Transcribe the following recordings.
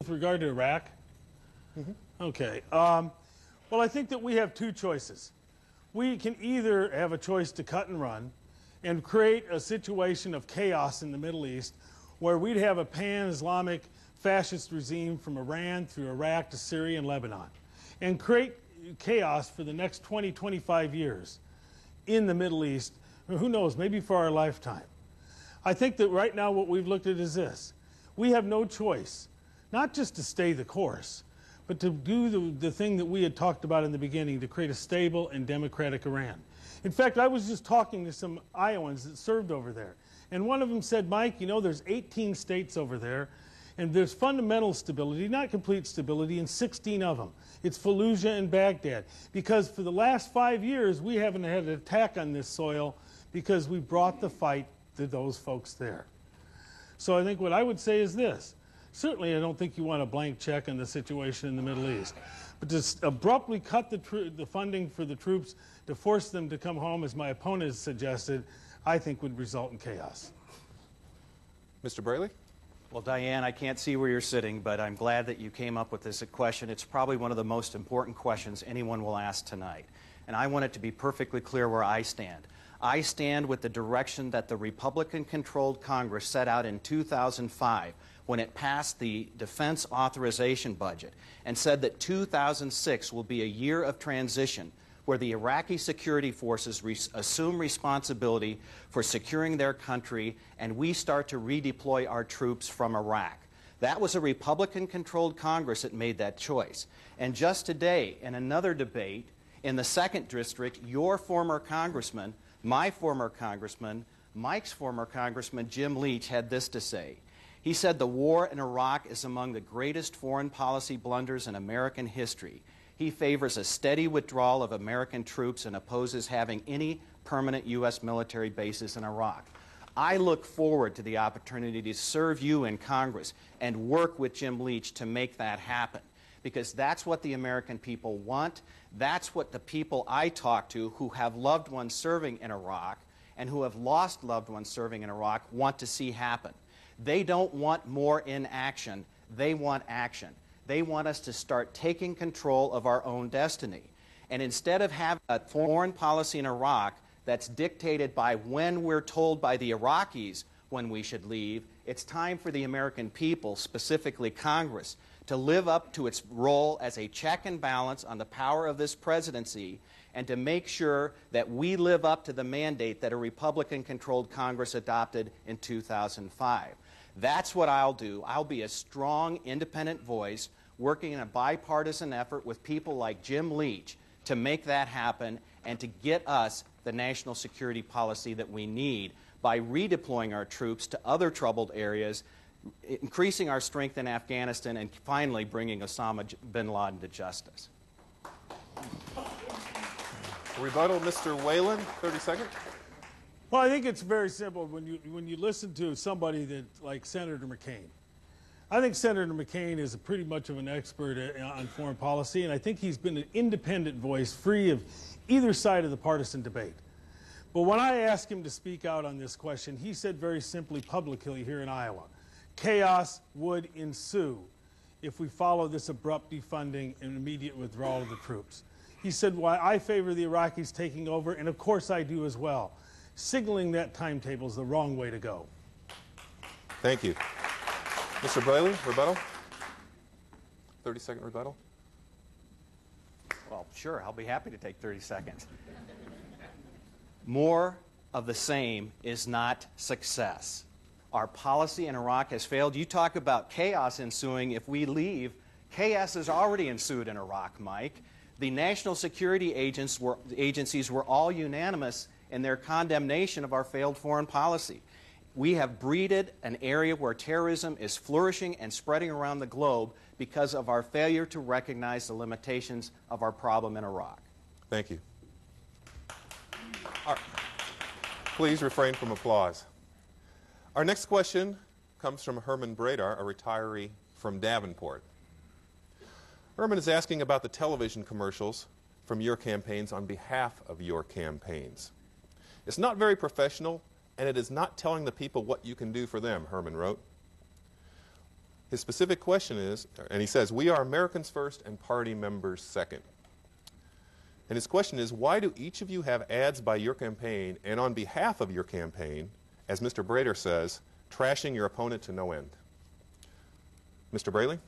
With regard to Iraq? Okay. Well, I think that we have two choices. We can either have a choice to cut and run and create a situation of chaos in the Middle East where we'd have a pan-Islamic fascist regime from Iran through Iraq to Syria and Lebanon and create chaos for the next 20, 25 years in the Middle East, who knows, maybe for our lifetime. I think that right now what we've looked at is this. We have no choice, not just to stay the course, but to do the thing that we had talked about in the beginning, to create a stable and democratic Iran. In fact, I was just talking to some Iowans that served over there, and one of them said, Mike, you know, there's 18 states over there, and there's fundamental stability, not complete stability, in 16 of them. It's Fallujah and Baghdad, because for the last 5 years, we haven't had an attack on this soil because we brought the fight to those folks there. So I think what I would say is this. Certainly, I don't think you want a blank check on the situation in the Middle East. But to abruptly cut the funding for the troops to force them to come home, as my opponent has suggested, I think would result in chaos. Mr. Braley? Well, Diane, I can't see where you're sitting, but I'm glad that you came up with this question. It's probably one of the most important questions anyone will ask tonight. And I want it to be perfectly clear where I stand. I stand with the direction that the Republican-controlled Congress set out in 2005 when it passed the defense authorization budget and said that 2006 will be a year of transition where the Iraqi security forces assume responsibility for securing their country and we start to redeploy our troops from Iraq. That was a Republican-controlled Congress that made that choice. And just today, in another debate in the 2nd District, your former congressman, my former congressman, Mike's former congressman, Jim Leach, had this to say. He said the war in Iraq is among the greatest foreign policy blunders in American history. He favors a steady withdrawal of American troops and opposes having any permanent U.S. military bases in Iraq. I look forward to the opportunity to serve you in Congress and work with Jim Leach to make that happen, because that's what the American people want. That's what the people I talk to who have loved ones serving in Iraq and who have lost loved ones serving in Iraq want to see happen. They don't want more inaction. They want action. They want us to start taking control of our own destiny. And instead of having a foreign policy in Iraq that's dictated by when we're told by the Iraqis when we should leave, it's time for the American people, specifically Congress, to live up to its role as a check and balance on the power of this presidency and to make sure that we live up to the mandate that a Republican-controlled Congress adopted in 2005. That's what I'll do. I'll be a strong, independent voice working in a bipartisan effort with people like Jim Leach to make that happen and to get us the national security policy that we need by redeploying our troops to other troubled areas, increasing our strength in Afghanistan, and finally bringing Osama bin Laden to justice. Rebuttal, Mr. Whalen, 30 seconds. Well, I think it's very simple when you listen to somebody that like Senator McCain. I think Senator McCain is pretty much of an expert on foreign policy, and I think he's been an independent voice, free of either side of the partisan debate. But when I asked him to speak out on this question, he said very simply, publicly here in Iowa, chaos would ensue if we follow this abrupt defunding and immediate withdrawal of the troops. He said, why I favor the Iraqis taking over, and of course I do as well. Signaling that timetable is the wrong way to go. Thank you. Mr. Braley, rebuttal? 30-second rebuttal? Well, sure, I'll be happy to take 30 seconds. More of the same is not success. Our policy in Iraq has failed. You talk about chaos ensuing if we leave. Chaos has already ensued in Iraq, Mike. The national security agencies were all unanimous in their condemnation of our failed foreign policy. We have breeded an area where terrorism is flourishing and spreading around the globe because of our failure to recognize the limitations of our problem in Iraq. Thank you. Please refrain from applause. Our next question comes from Herman Bradar, a retiree from Davenport. Herman is asking about the television commercials from your campaigns on behalf of your campaigns. It's not very professional, and it is not telling the people what you can do for them, Herman wrote. His specific question is, and he says, we are Americans first and party members second. And his question is, why do each of you have ads by your campaign and on behalf of your campaign, as Mr. Brader says, trashing your opponent to no end? Mr. Braley?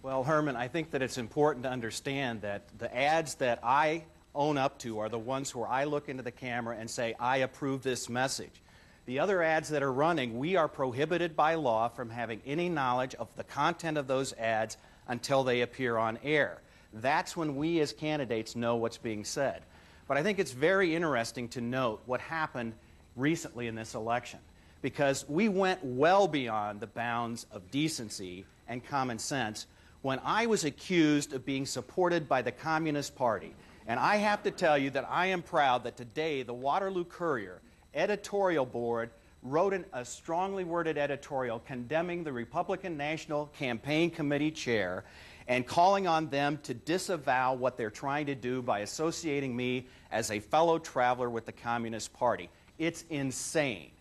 Well, Herman, I think that it's important to understand that the ads that I own up to are the ones where I look into the camera and say, I approve this message. The other ads that are running, we are prohibited by law from having any knowledge of the content of those ads until they appear on air. That's when we as candidates know what's being said. But I think it's very interesting to note what happened recently in this election, because we went well beyond the bounds of decency and common sense when I was accused of being supported by the Communist Party. And I have to tell you that I am proud that today the Waterloo Courier editorial board wrote a strongly worded editorial condemning the Republican National Campaign Committee chair and calling on them to disavow what they're trying to do by associating me as a fellow traveler with the Communist Party. It's insane.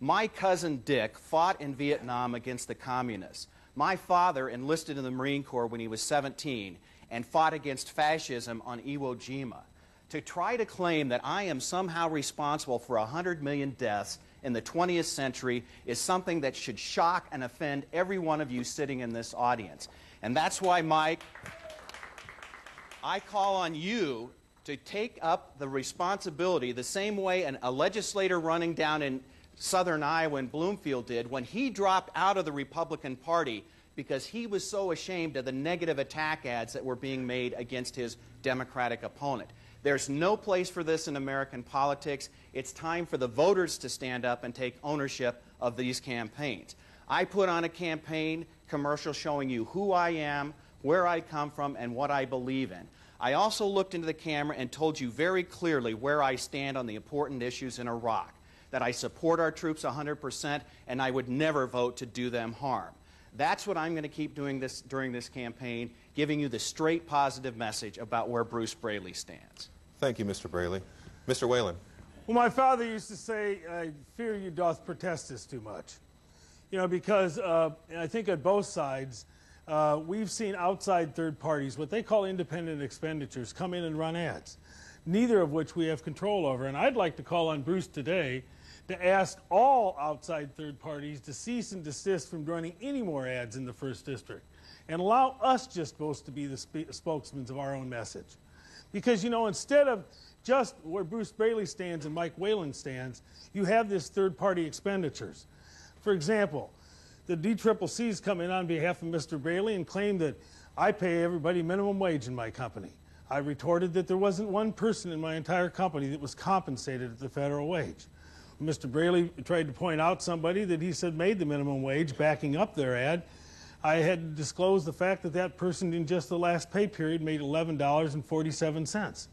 My cousin Dick fought in Vietnam against the communists. My father enlisted in the Marine Corps when he was 17 and fought against fascism on Iwo Jima. To try to claim that I am somehow responsible for 100 million deaths in the 20th century is something that should shock and offend every one of you sitting in this audience. And that's why, Mike, I call on you to take up the responsibility the same way a legislator running down in southern Iowa in Bloomfield did when he dropped out of the Republican Party because he was so ashamed of the negative attack ads that were being made against his Democratic opponent. There's no place for this in American politics. It's time for the voters to stand up and take ownership of these campaigns. I put on a campaign commercial showing you who I am, where I come from, and what I believe in. I also looked into the camera and told you very clearly where I stand on the important issues in Iraq, that I support our troops 100% and I would never vote to do them harm. That's what I'm going to keep doing during this campaign, giving you the straight positive message about where Bruce Braley stands. Thank you, Mr. Braley. Mr. Whalen. Well, my father used to say, I fear you doth protest this too much. You know, because I think at both sides, we've seen outside third parties, what they call independent expenditures, come in and run ads, neither of which we have control over. And I'd like to call on Bruce today to ask all outside third parties to cease and desist from running any more ads in the 1st District and allow us just supposed to be the spokesmen of our own message. Because, you know, instead of just where Bruce Braley stands and Mike Whalen stands, you have this third-party expenditures. For example, the DCCC's come in on behalf of Mr. Braley and claim that I pay everybody minimum wage in my company. I retorted that there wasn't one person in my entire company that was compensated at the federal wage. Mr. Braley tried to point out somebody that he said made the minimum wage, backing up their ad. I had disclosed the fact that that person in just the last pay period made $11.47.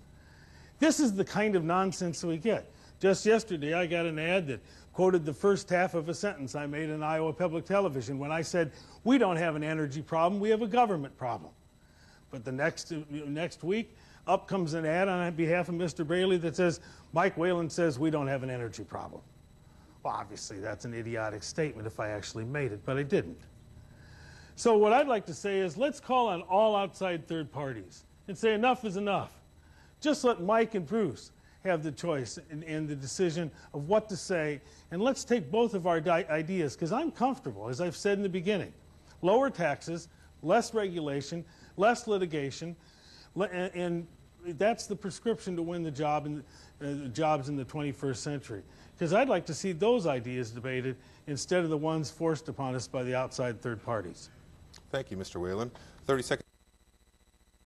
This is the kind of nonsense that we get. Just yesterday I got an ad that quoted the first half of a sentence I made in Iowa Public Television when I said, we don't have an energy problem, we have a government problem. But the next week, up comes an ad on behalf of Mr. Braley that says, Mike Whalen says we don't have an energy problem. Well, obviously that's an idiotic statement if I actually made it, but I didn't. So what I'd like to say is let's call on all outside third parties and say enough is enough. Just let Mike and Bruce have the choice and the decision of what to say, and let's take both of our ideas, because I'm comfortable, as I've said in the beginning. Lower taxes, less regulation, less litigation, and that's the prescription to win the jobs in the 21st century. Because I'd like to see those ideas debated instead of the ones forced upon us by the outside third parties. Thank you, Mr. Whalen. 30 seconds.